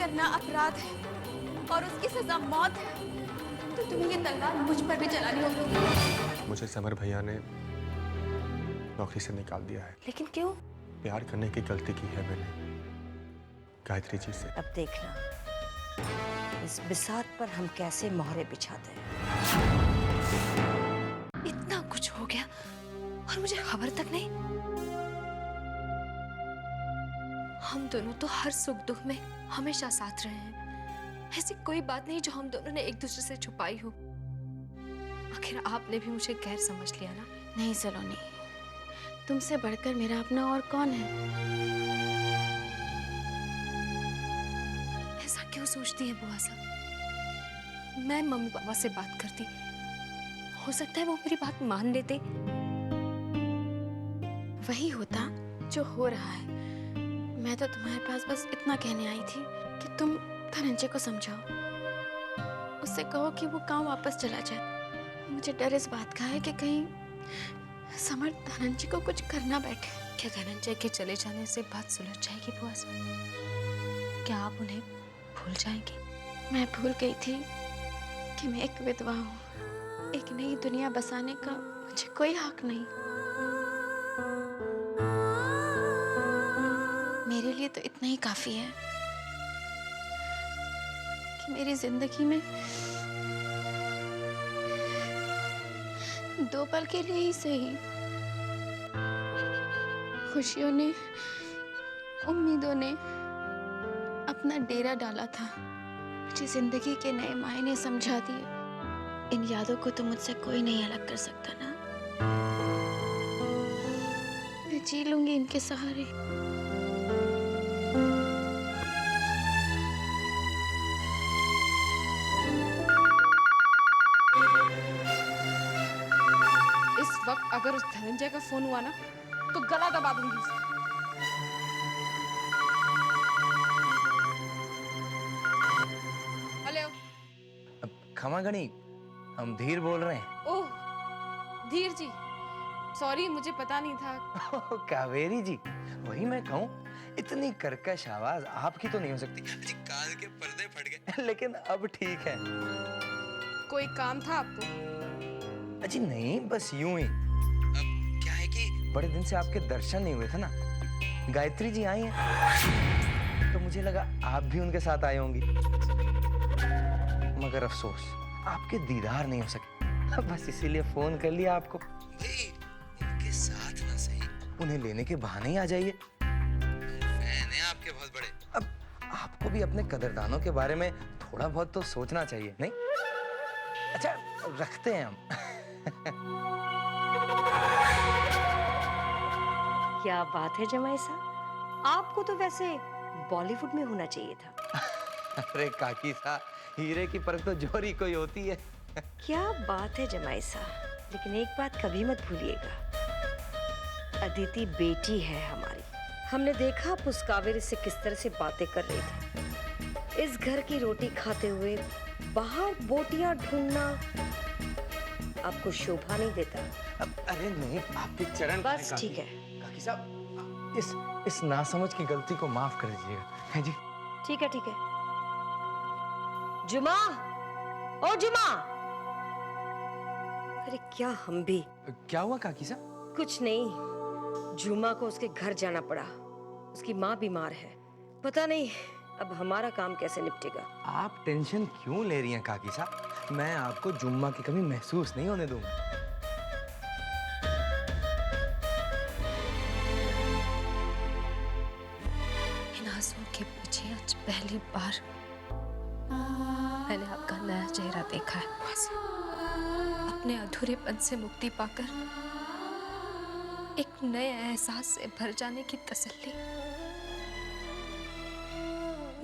करना अपराध है और उसकी सजा मौत है, तो तुम्हें ये तलवार मुझ पर भी चलानी होगी। मुझे समर भैया ने नौकरी से निकाल दिया है। लेकिन क्यों? प्यार करने की गलती की है मैंने गायत्री जी से। अब देखना इस बिसात पर हम कैसे मोहरे बिछाते हैं। इतना कुछ हो गया और मुझे खबर तक नहीं। हम दोनों तो हर सुख दुख में हमेशा साथ रहे हैं। ऐसी कोई बात नहीं जो हम दोनों ने एक दूसरे से छुपाई हो। आखिर आपने भी मुझे गैर समझ लिया ना? नहीं सलोनी, तुमसे बढ़कर मेरा अपना और कौन है? ऐसा क्यों सोचती है बुआ साहब? मैं मम्मी पापा से बात करती, हो सकता है वो मेरी बात मान लेते। वही होता जो हो रहा है। मैं तो तुम्हारे पास बस इतना कहने आई थी कि तुम धनंजय को समझाओ, उससे कहो कि वो गांव वापस चला जाए। मुझे डर इस बात का है कि कहीं समर धनंजय को कुछ करना बैठे। क्या धनंजय के चले जाने से बात सुलझ जाएगी बुआ साहब? क्या आप उन्हें भूल जाएंगी? मैं भूल गई थी कि मैं एक विधवा हूँ। एक नई दुनिया बसाने का मुझे कोई हक नहीं। मेरे लिए तो इतना ही काफी है कि मेरी जिंदगी में दो पल के लिए ही सही खुशियों ने, उम्मीदों ने अपना डेरा डाला था। मुझे जिंदगी के नए मायने समझा दिए। इन यादों को तो मुझसे कोई नहीं अलग कर सकता ना। मैं जी लूंगी इनके सहारे। इस वक्त अगर उस धनंजय का फोन हुआ ना तो गला दबा दूंगी उसका। हेलो। क्षमा गणी, हम धीर बोल रहे हैं। ओह धीर जी, सॉरी मुझे पता नहीं था। कावेरी जी, वही मैं कहूँ, इतनी कर्कश आवाज आपकी तो नहीं हो सकती। जी कान के पर्दे फट गए लेकिन अब ठीक है। कोई काम था आपको? अजी नहीं, बस यूं ही। अब क्या है कि बड़े दिन से आपके दर्शन नहीं हुए थे ना। गायत्री जी आई हैं तो मुझे लगा आप भी उनके साथ आए होंगी, मगर अफसोस आपके दीदार नहीं हो सके। बस इसीलिए फोन कर लिया आपको। उनके साथ ना सही, उन्हें लेने के बहाने ही आ जाइए। फैन हैं आपके बहुत बड़े। अब आपको भी अपने कदरदानों के बारे में थोड़ा बहुत तो सोचना चाहिए, नहीं? अच्छा रखते हैं हम। क्या बात है जमाई साहब, आपको तो वैसे बॉलीवुड में होना चाहिए था। अरे काकी साहब, हीरे की परख तो जोरी कोई होती है। क्या बात है जमाई साहब, लेकिन एक बात कभी मत भूलिएगा, अदिति बेटी है हमारी। हमने देखा आप उस कावेरी से किस तरह से बातें कर रही थी। इस घर की रोटी खाते हुए बाहर बोटियां ढूंढना आपको शोभा नहीं देता। अरे नहीं, आपके चरण। बस ठीक है काकी साहब, इस नासमझ की गलती को माफ कर दीजिएगा। है जी? ठीक है ठीक है। जुमा, ओ जुमा। अरे क्या हम भी। क्या हुआ काकी साहब? कुछ नहीं, जुमा को उसके घर जाना पड़ा। उसकी माँ बीमार है, पता नहीं अब हमारा काम कैसे निपटेगा। आप टेंशन क्यों ले रही हैं काकी साहब? मैं आपको जुम्मा की कमी महसूस नहीं होने दूंगा। इन आंसुओं के पीछे आज पहली बार मैंने आपका नया चेहरा देखा है बुआ साहब। अपने अधूरेपन से मुक्ति पाकर एक नए एहसास से भर जाने की तसल्ली,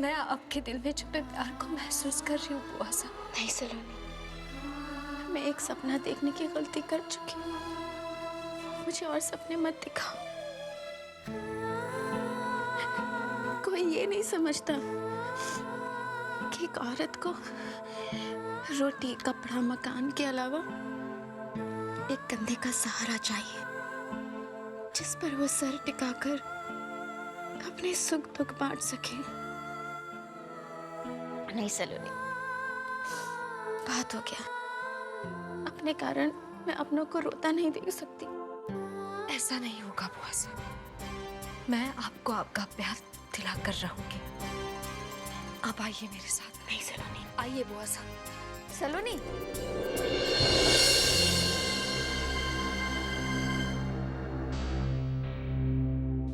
मैं आपके दिल में छुपे प्यार को महसूस कर रही हूँ बुआ साहब। नहीं सलोनी, मैं एक सपना देखने की गलती कर चुकी हूँ। मुझे और सपने मत दिखाओ। कोई ये नहीं समझता कि एक औरत को रोटी, कपड़ा, मकान के अलावा एक कंधे का सहारा चाहिए, जिस पर वो सर टिकाकर अपने सुख दुख बांट सके। नहीं सलोनी, बहुत हो गया। अपने कारण मैं अपनों को रोता नहीं देख सकती। ऐसा नहीं होगा बुआ सा, मैं आपको आपका प्यार दिला कर रहूंगी। आप आइए मेरे साथ। नहीं सलोनी। आइए बुआ सा। सलोनी।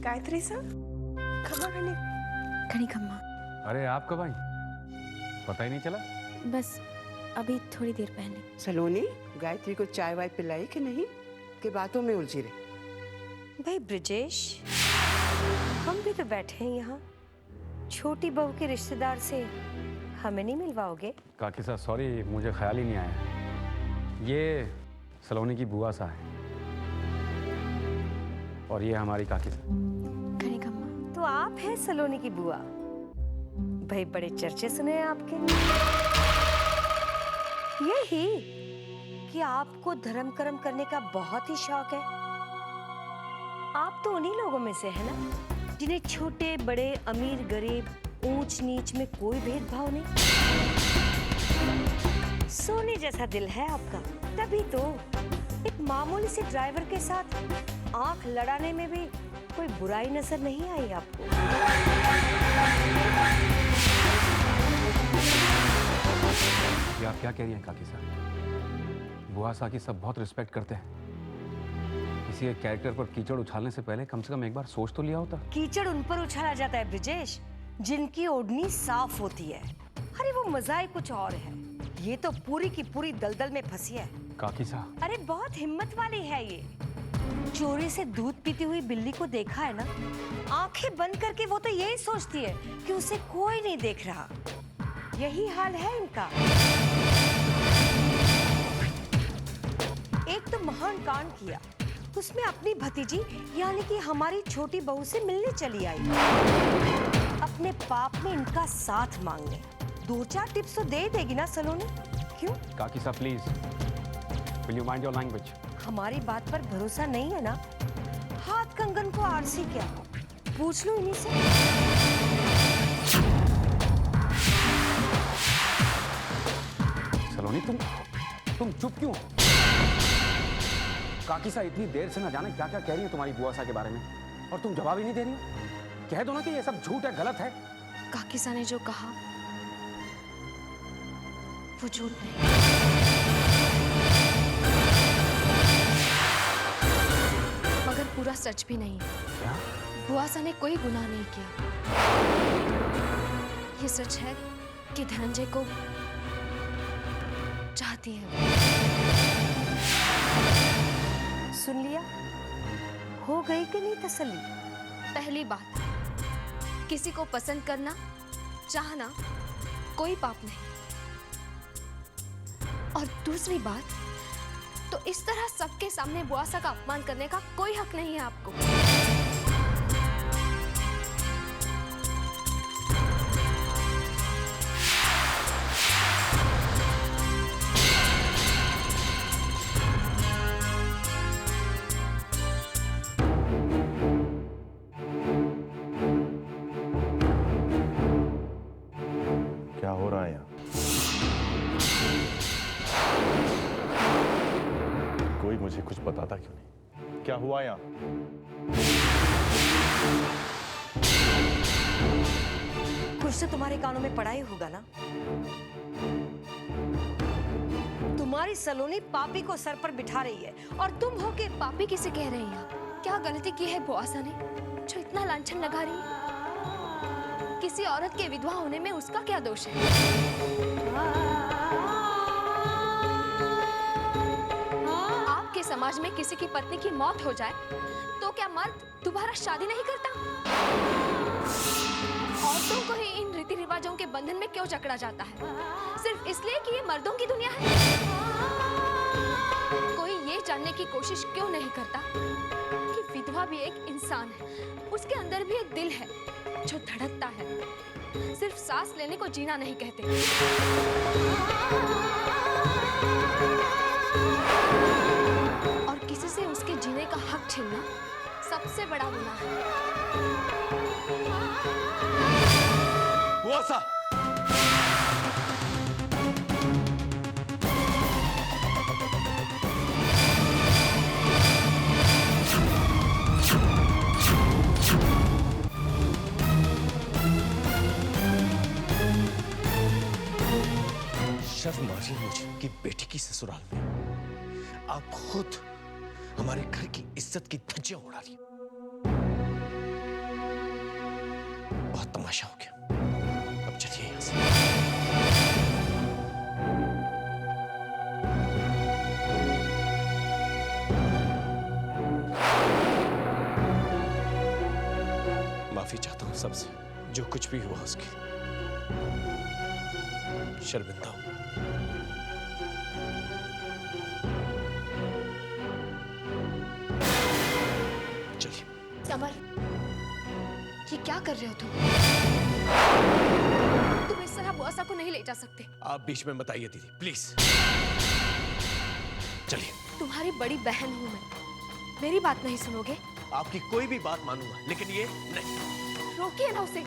गायत्री सा खमा करने खड़ी खम्मा। अरे आप कब आई? पता ही नहीं चला। बस अभी थोड़ी देर पहले। सलोनी गायत्री को चाय वाय पिलाई कि नहीं, कि बातों में उलझी रही? भाई ब्रिजेश, हम भी तो बैठे हैं यहाँ। छोटी बहू के रिश्तेदार से हमें नहीं मिलवाओगे? काकी साहब सॉरी, मुझे ख्याल ही नहीं आया। ये सलोनी की बुआ सा है और ये हमारी काकी साहब। खड़ी खम्मा। तो आप हैं सलोनी की बुआ? भाई बड़े चर्चे सुने हैं आपके। यही कि आपको धर्म कर्म करने का बहुत ही शौक है। आप तो उन्हीं लोगों में से है ना जिन्हें छोटे बड़े अमीर गरीब ऊंच नीच में कोई भेदभाव नहीं। सोने जैसा दिल है आपका, तभी तो एक मामूली से ड्राइवर के साथ आंख लड़ाने में भी कोई बुराई नजर नहीं आई आपको। ये आप क्या कह रही हैं काकी साहब? बुआ सा की सब बहुत रिस्पेक्ट करते हैं। किसी एक कैरेक्टर पर कीचड़ उछालने से पहले कम से कम एक बार सोच तो लिया होता। कीचड़ उन पर उछाला जाता है ब्रिजेश जिनकी ओढ़नी साफ होती है। अरे वो मजा ही कुछ और है। ये तो पूरी की पूरी दलदल में फंसी है। काकी साहब अरे बहुत हिम्मत वाली है ये। चोरी से दूध पीती हुई बिल्ली को देखा है ना, आंखें बंद करके वो तो यही सोचती है कि उसे कोई नहीं देख रहा। यही हाल है इनका। एक तो महान कांड किया, उसमें अपनी भतीजी यानी कि हमारी छोटी बहू से मिलने चली आई। अपने पाप में इनका साथ मांगने। 2-4 टिप्स तो दे देगी ना सलोनी? क्यों? काकी साहब please, will you mind your language? हमारी बात पर भरोसा नहीं है ना? हाथ कंगन को आरसी क्या, पूछ लो इन्हीं से। सलोनी तुम चुप क्यों? काकी साहब इतनी देर से ना जाने क्या क्या कह रही है तुम्हारी बुआ सा के बारे में, और तुम जवाब ही नहीं दे रही हो। कह दो ना कि ये सब झूठ है, गलत है। काकी सा ने जो कहा वो झूठ नहीं, मगर पूरा सच भी नहीं है। क्या? बुआ सा ने कोई गुनाह नहीं किया। ये सच है कि धनंजय को चाहती है। सुन लिया? हो गई कि नहीं तसल्ली? पहली बात, किसी को पसंद करना चाहना कोई पाप नहीं। और दूसरी बात, तो इस तरह सबके सामने बुआसा का अपमान करने का कोई हक नहीं है आपको। क्या हो रहा है यहाँ? कोई मुझे कुछ बताता क्यों नहीं? क्या हुआ यहाँ? कुछ तो तुम्हारे कानों में पड़ा ही होगा ना? तुम्हारी सलोनी पापी को सर पर बिठा रही है और तुम हो के पापी किसे कह रही हैं? क्या गलती की है बुआसा ने जो इतना लांछन लगा रही है? किसी औरत के विधवा होने में उसका क्या दोष है? आपके समाज में किसी की पत्नी की मौत हो जाए तो क्या मर्द दोबारा शादी नहीं करता? औरतों को ही इन रीति रिवाजों के बंधन में क्यों जकड़ा जाता है? सिर्फ इसलिए कि ये मर्दों की दुनिया है? कोई ये जानने की कोशिश क्यों नहीं करता कि विधवा भी एक इंसान है, उसके अंदर भी एक दिल है जो धड़कता है। सिर्फ सांस लेने को जीना नहीं कहते। और किसी से उसके जीने का हक छीनना सबसे बड़ा गुनाह है। बुआ सा! शर्म आ रही है मुझे कि बेटी की ससुराल में आप खुद हमारे घर की इज्जत की धज्जियां उड़ा रही हैं। बहुत तमाशा हो गया, अब चलिए यहां से। माफी चाहता हूं सबसे, जो कुछ भी हुआ उसके शर्मिंदा हूं। चलिए। समर, ये क्या कर रहे हो तुम? तुम इस तरह बुआसा को नहीं ले जा सकते। आप बीच में मत आइए दीदी, प्लीज। चलिए। तुम्हारी बड़ी बहन हूं मैं, मेरी बात नहीं सुनोगे? आपकी कोई भी बात मानूंगा, लेकिन ये नहीं। रोकिए ना उसे।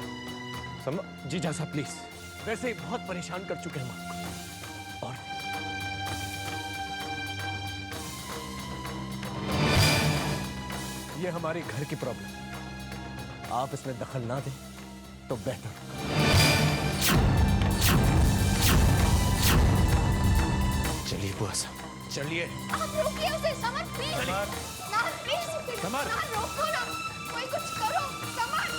जीजा साहब प्लीज, वैसे ही बहुत परेशान कर चुके हैं हम आपको। और ये हमारे घर की प्रॉब्लम, आप इसमें दखल ना दें तो बेहतर। चलिए बुआ साहब, चलिए। आप रोकिए उसे। Summer please. ना प्लीज उसे ना रोको ना, कोई कुछ करो। समर।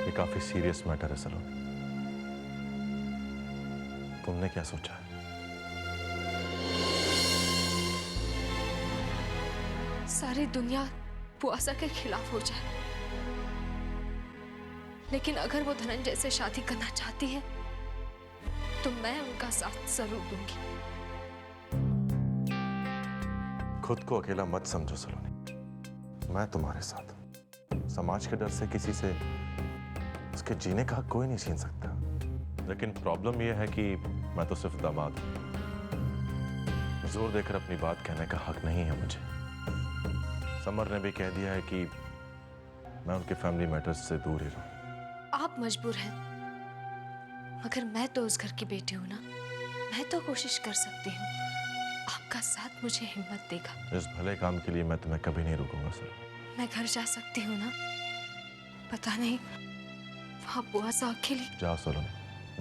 ये काफी सीरियस मैटर है सलोनी। तुमने क्या सोचा? सारी दुनिया बुआसा के खिलाफ हो जाए, लेकिन अगर वो धनंजय से शादी करना चाहती है तो मैं उनका साथ जरूर दूंगी। खुद को अकेला मत समझो सलोनी, मैं तुम्हारे साथ। समाज के डर से किसी से उसके जीने का हक कोई नहीं छीन सकता, लेकिन प्रॉब्लम यह है कि मैं तो सिर्फ दामाद हूं। जोर देकर अपनी बात कहने का हक नहीं है मुझे। समर ने भी कह दिया है कि मैं उनके फैमिली मैटर्स से दूर ही रहूं। आप मजबूर हैं, मगर मैं तो उस घर की बेटी हूं ना, मैं तो कोशिश कर सकती हूँ। आपका साथ मुझे हिम्मत देगा। इस भले काम के लिए मैं तुम्हें कभी नहीं रोकूंगा सर। मैं घर जा सकती हूँ ना? पता नहीं वहाँ बुआसा अकेली। जाओ सलोनी,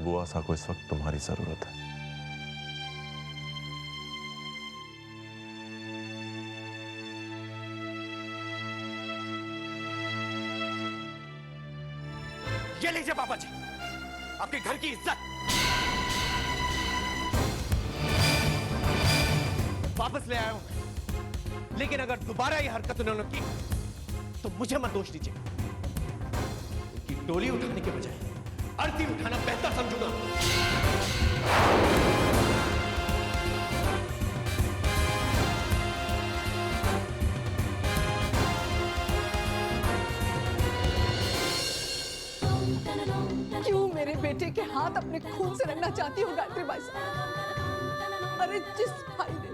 बुआसा को इस वक्त तुम्हारी जरूरत है। ये लीजिए पापा जी, आपके घर की इज्जत वापस ले आया हूं, लेकिन अगर दोबारा ये हरकत उन्होंने की तो मुझे मत दोष दीजिए। उनकी डोली उठाने के बजाय अर्थी उठाना बेहतर समझूंगा। क्यों मेरे बेटे के हाथ अपने खून से रंगना चाहती हो गायत्री बाई साहब? अरे जिस भाई ने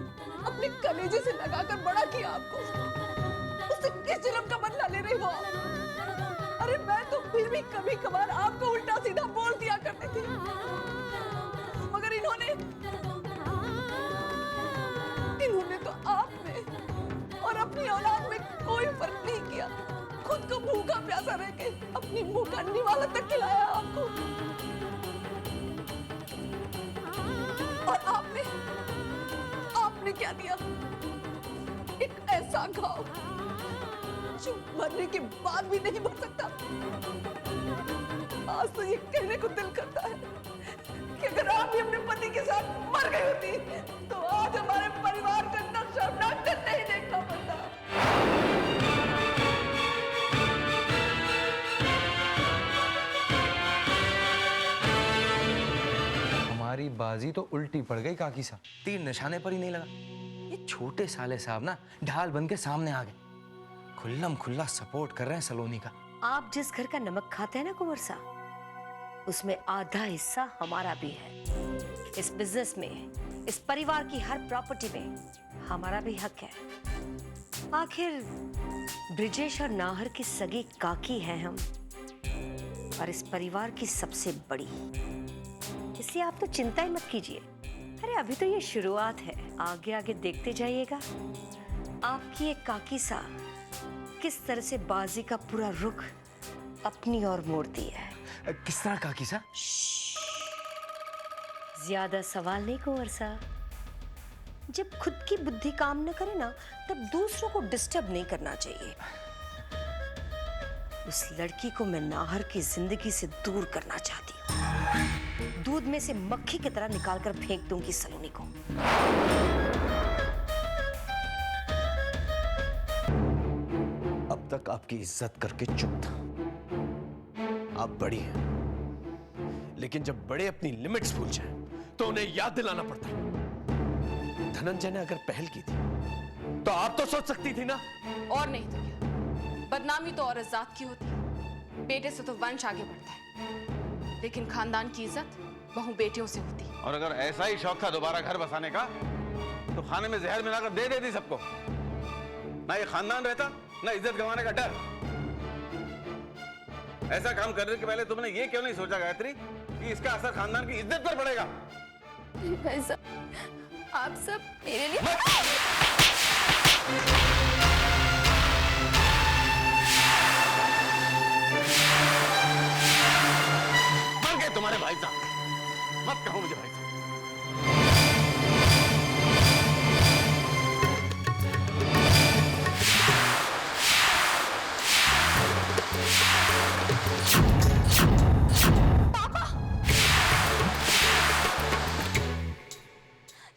अपने कलेजे से लगाकर बड़ा किया आपको, उससे किस जुल्म का बदला ले रही हो आप? अरे मैं तो फिर भी कभी कभार आपको उल्टा सीधा बोल दिया करती थी, मगर इन्होंने तो आप में और अपनी औलाद में कोई फर्क नहीं किया। खुद को भूखा प्यासा रह के अपनी मुंह का निवाला तक खिलाया आपको। और आपने क्या दिया? एक ऐसा घाव जो मरने के बाद भी नहीं भर सकता। आज तो ये कहने को दिल करता है कि अगर आप भी अपने पति के साथ मर गई होती तो आज हमारे परिवार का इतना शर्मनाक दिन नहीं देखना पड़ता। हमारी बाजी तो उल्टी पड़ गई काकी साहब, तीर निशाने पर ही नहीं लगा। ये छोटे साले साहब ना ढाल बन के सामने आ गए, खुल्लम खुल्ला सपोर्ट कर रहे हैं सलोनी का। आप जिस घर का नमक खाते हैं ना कुंवर साहब, उसमें आधा हिस्सा हमारा भी है। इस बिजनेस में, इस परिवार की हर प्रॉपर्टी में हमारा भी हक है। आखिर ब्रिजेश और नाहर की सगी काकी हैं हम। और इस परिवार की सबसे बड़ी, इसलिए आप तो चिंता ही मत कीजिए। अरे अभी तो ये शुरुआत है, आगे आगे देखते जाइएगा आपकी एक काकी सा किस तरह से बाजी का पूरा रुख अपनी ओर मोड़ती है। किस तरह काकी सा? ज्यादा सवाल नहीं कुंवर साहब। जब खुद की बुद्धि काम न करे ना, तब दूसरों को डिस्टर्ब नहीं करना चाहिए। उस लड़की को मैं नाहर की जिंदगी से दूर करना चाहती हूँ। दूध में से मक्खी की तरह निकालकर फेंक दूंगी सलोनी को। अब तक आपकी इज्जत करके चुप था। आप बड़ी हैं, लेकिन जब बड़े अपनी लिमिट्स भूल जाएं, तो उन्हें याद दिलाना पड़ता है। धनंजय ने अगर पहल की थी, तो आप तो सोच सकती थी ना। और नहीं तो क्या, बदनामी तो औरत जात की होती है। बेटे से तो वंश आगे बढ़ता है, लेकिन खानदान की इज्जत बहू बेटियों से होती है। और अगर ऐसा ही शौक था दोबारा घर बसाने का, तो खाने में जहर मिलाकर दे देती सबको। ना ये खानदान रहता, ना इज्जत गंवाने का डर। ऐसा काम करने के पहले तुमने ये क्यों नहीं सोचा गायत्री कि इसका असर खानदान की इज्जत पर पड़ेगा? भाई साहब, आप सब मेरे लिए मर गए तुम्हारे भाई साहब। मत कहो मुझे भाई साहब।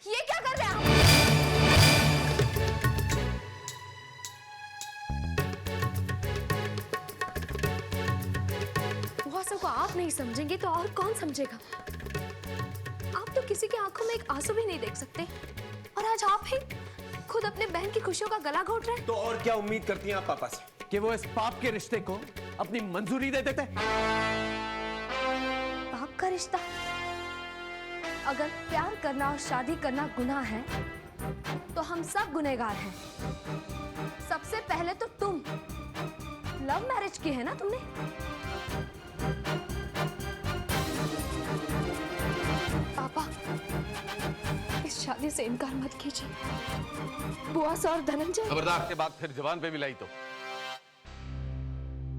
ये क्या कर रहे हैं आप? बुआ को आप नहीं समझेंगे तो और कौन समझेगा? आप तो किसी की आंखों में एक आंसू भी नहीं देख सकते, और आज आप ही खुद अपने बहन की खुशियों का गला घोट रहे हैं। तो और क्या उम्मीद करती हैं आप पापा से, कि वो इस पाप के रिश्ते को अपनी मंजूरी दे देते? पाप का रिश्ता? अगर प्यार करना और शादी करना गुनाह है, तो हम सब गुनहगार हैं। सबसे पहले तो तुम। लव मैरिज की है ना तुमने? पापा, इस शादी से इनकार मत कीजिए। बुआ और धनंजय। खबरदार के बाद फिर जुबान पे भी लाई तो।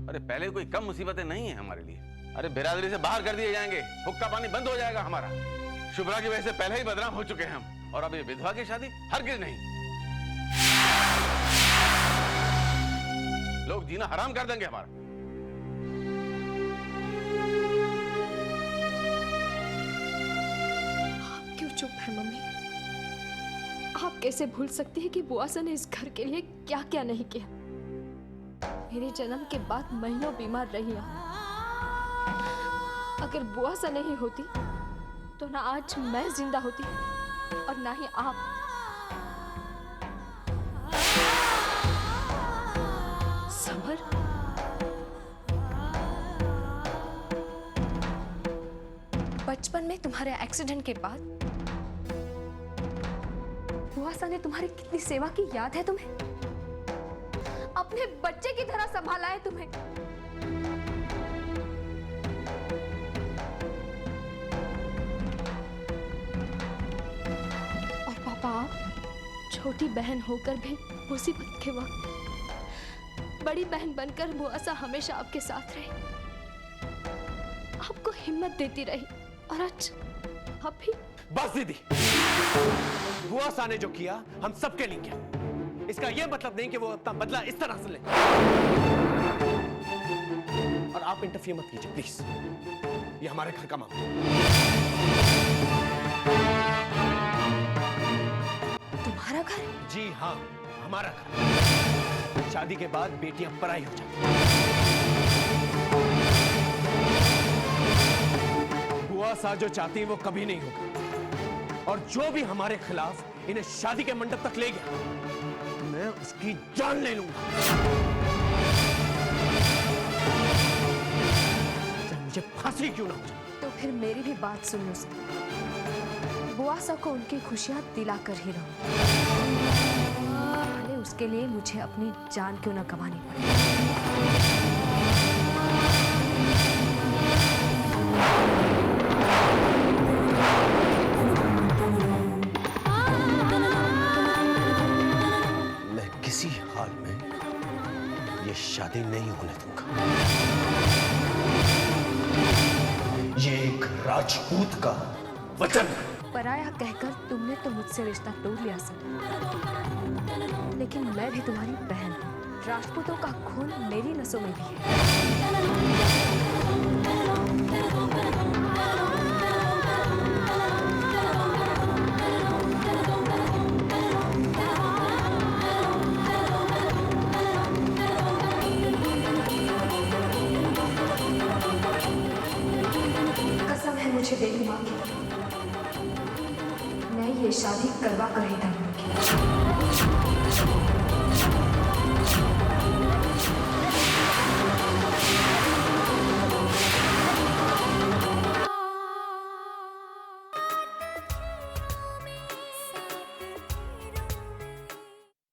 अरे पहले कोई कम मुसीबतें नहीं है हमारे लिए। अरे बिरादरी से बाहर कर दिए जाएंगे, हुक्का पानी बंद हो जाएगा हमारा। शुभ्रा की वजह से पहले ही बदनाम हो चुके हैं हम, और अब ये विधवा की शादी हरगिज नहीं। लोग जीना हराम कर देंगे हमारा। आप क्यों चुप है मम्मी? आप कैसे भूल सकती हैं कि बुआसा ने इस घर के लिए क्या क्या नहीं किया? मेरे जन्म के बाद महीनों बीमार रही हैं। अगर बुआसा नहीं होती तो ना आज मैं जिंदा होती और ना ही आप। समर, बचपन में तुम्हारे एक्सीडेंट के बाद बुआसा ने तुम्हारी कितनी सेवा की याद है तुम्हें? अपने बच्चे की तरह संभाला है तुम्हें। और पापा, आप छोटी बहन होकर भी मुसीबत के वक्त बड़ी बहन बनकर बुआसा हमेशा आपके साथ रही, आपको हिम्मत देती रही, और आज आप भी। बस दीदी, बुआ ने जो किया हम सबके लिए किया। इसका यह मतलब नहीं कि वो अपना बदला इस तरह से ले। और आप इंटरफियर मत कीजिए प्लीज, ये हमारे घर का मामला है। तुम्हारा घर? जी हाँ, हमारा घर। शादी के बाद बेटियां पराई हो जाती हैं। बुआ सा जो चाहती है वो कभी नहीं होगा, और जो भी हमारे खिलाफ इन्हें शादी के मंडप तक ले गया, मैं उसकी जान ले लूंगा, चाहे मुझे फांसी क्यों ना हो जाए। तो फिर मेरी भी बात सुन लो सर। बुआसा को उनकी खुशियां दिलाकर ही रहो, भले उसके लिए मुझे अपनी जान क्यों ना गंवानी पड़े। मैं ये शादी नहीं होने दूंगा। ये एक राजपूत का वचन है। पराया कहकर तुमने तो मुझसे रिश्ता तोड़ लिया सर, लेकिन मैं भी तुम्हारी बहन हूँ। राजपूतों का खून मेरी नसों में भी है। कसम है मुझे देवी माँ की, मैं ये शादी करवा कर ही रहूंगी।